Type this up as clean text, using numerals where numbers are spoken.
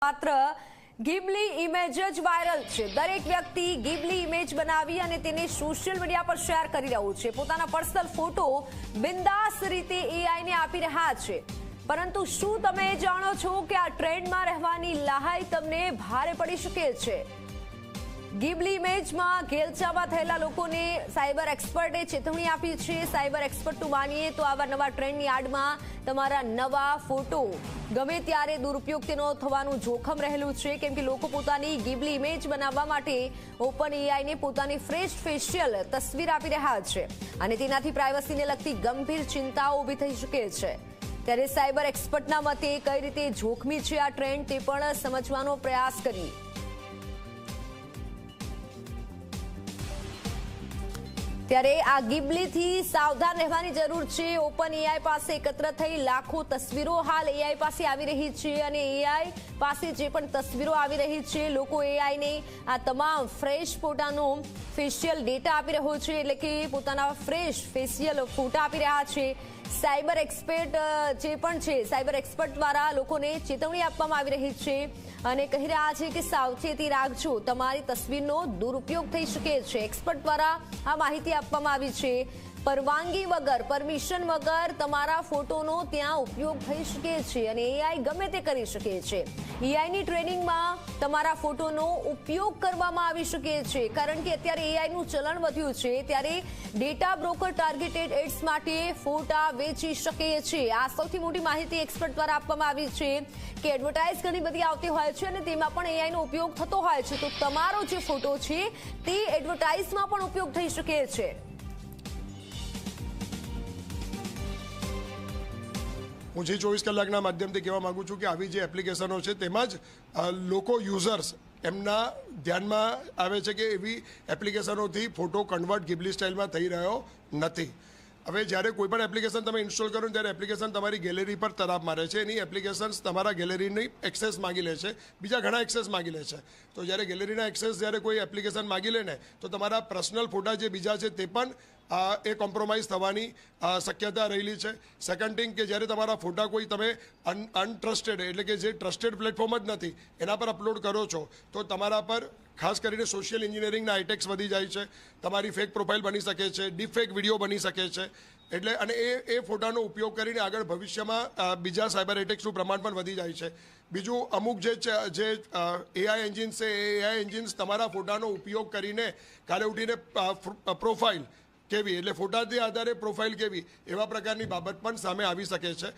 માત્ર ગિબલી ઇમેજ જ વાયરલ છે। દરેક વ્યક્તિ ગિબલી ઇમેજ બનાવી અને તેને સોશિયલ મીડિયા પર શેર કરી રહ્યું છે। પોતાના પર્સનલ ફોટો બિંદાસ રીતે એઆઈ ને આપી રહ્યા છે। પરંતુ શું તમે જાણો છો કે આ ટ્રેન્ડમાં રહેવાની લહાઈ તમને ભારે પડી શકે છે? ગિબલી ઇમેજમાં ઘેલછામાં થયેલા લોકોને સાયબર એક્સપર્ટે ચેતવણી આપી છે। સાયબર એક્સપર્ટનું માનીએ તો આવા નવા ટ્રેન્ડની આડમાં તમારા નવા ફોટો ગમે ત્યારે દુરુપયોગ તેનો થવાનું જોખમ રહેલું છે, કેમ કે લોકો પોતાની ગિબલી ઇમેજ બનાવવા માટે ઓપન એઆઈને પોતાની ફ્રેશ ફેશિયલ તસવીર આપી રહ્યા છે અને તેનાથી પ્રાઇવસીને લગતી ગંભીર ચિંતાઓ ઊભી થઈ શકે છે। ત્યારે સાયબર એક્સપર્ટના મતે કઈ રીતે જોખમી છે આ ટ્રેન્ડ તે પણ સમજવાનો પ્રયાસ કરીએ। ત્યારે આ ગિબલીથી સાવધાન રહેવાની જરૂર છે। ઓપન એઆઈ પાસે એકત્ર થઈ લાખો તસવીરો હાલ એઆઈ પાસે આવી રહી છે અને એઆઈ પાસે જે પણ તસવીરો આવી રહી છે, લોકો એઆઈને આ તમામ ફ્રેશ ફોટાનો ફેશિયલ ડેટા આપી રહ્યો છે, એટલે કે પોતાના ફ્રેશ ફેશિયલ ફોટા આપી રહ્યા છે। સાયબર એક્સપર્ટ જે પણ છે, સાયબર એક્સપર્ટ દ્વારા લોકોને ચેતવણી આપવામાં આવી રહી છે અને કહી રહ્યા છે કે સાવચેતી રાખજો, તમારી તસવીરનો દુરુપયોગ થઈ શકે છે। એક્સપર્ટ દ્વારા આ માહિતી આપવામાં આવી છે। પરવાનગી વગર, પરમિશન વગર તમારા ફોટોનો ત્યાં ઉપયોગ થઈ શકે છે અને એઆઈ ગમે તે કરી શકે છે। એઆઈની ટ્રેનિંગમાં તમારા ફોટોનો ઉપયોગ કરવામાં આવી શકે છે, કારણ કે અત્યારે એઆઈનું ચલણ વધ્યું છે। ત્યારે ડેટા બ્રોકર ટાર્ગેટેડ એડ્સ માટે ફોટા વેચી શકે છે। આ સૌથી મોટી માહિતી એક્સપર્ટ દ્વારા આપવામાં આવી છે કે એડવર્ટાઇઝ ઘણી બધી આવતી હોય છે અને તેમાં પણ એઆઈનો ઉપયોગ થતો હોય છે, તો તમારો જે ફોટો છે તે એડવર્ટાઇઝમાં પણ ઉપયોગ થઈ શકે છે। હું જે 24 કલાકના માધ્યમથી કહેવા માંગુ છું કે આવી જે એપ્લિકેશનો છે તેમાં જ લોકો યુઝર્સ એમના ધ્યાનમાં આવે છે કે એવી એપ્લિકેશનોથી ફોટો કન્વર્ટ ગિબલી સ્ટાઇલમાં થઈ રહ્યો નથી। હવે જ્યારે કોઈ પણ એપ્લિકેશન તમે ઇન્સ્ટોલ કરો ત્યારે એપ્લિકેશન તમારી ગેલેરી પર તરાપ મારે છે, એની એપ્લિકેશન્સ તમારા ગેલેરીની એક્સેસ માગી લે છે, બીજા ઘણા એક્સેસ માગી લે છે। તો જ્યારે ગેલેરીના એક્સેસ જ્યારે કોઈ એપ્લિકેશન માગી લે ને તો તમારા પર્સનલ ફોટા જે બીજા છે તે પણ એ કોમ્પ્રોમાઇઝ થવાની શક્યતા રહેલી છે। સેકન્ડ થિંગ કે જ્યારે તમારા ફોટા કોઈ તમે અનટ્રસ્ટેડ એટલે કે જે ટ્રસ્ટેડ પ્લેટફોર્મ જ નથી એના પર અપલોડ કરો છો તો તમારા પર ખાસ કરીને સોશિયલ એન્જિનિયરિંગના આઈટેક્સ વધી જાય છે, તમારી ફેક પ્રોફાઇલ બની શકે છે, ડીપ ફેક વિડીયો બની શકે છે, એટલે અને એ ફોટાનો ઉપયોગ કરીને આગળ ભવિષ્યમાં બીજા સાયબર એટેક્સનું પ્રમાણ પણ વધી જાય છે। બીજું અમુક જે એઆઈ એન્જિન્સ છે એ એઆઈ એન્જિન્સ તમારા ફોટાનો ઉપયોગ કરીને કાલે ઉઠીને પ્રોફાઇલ કેવી એટલે ફોટાથી આધારે પ્રોફાઇલ કેવી એવા પ્રકારની બાબત પણ સામે આવી શકે છે।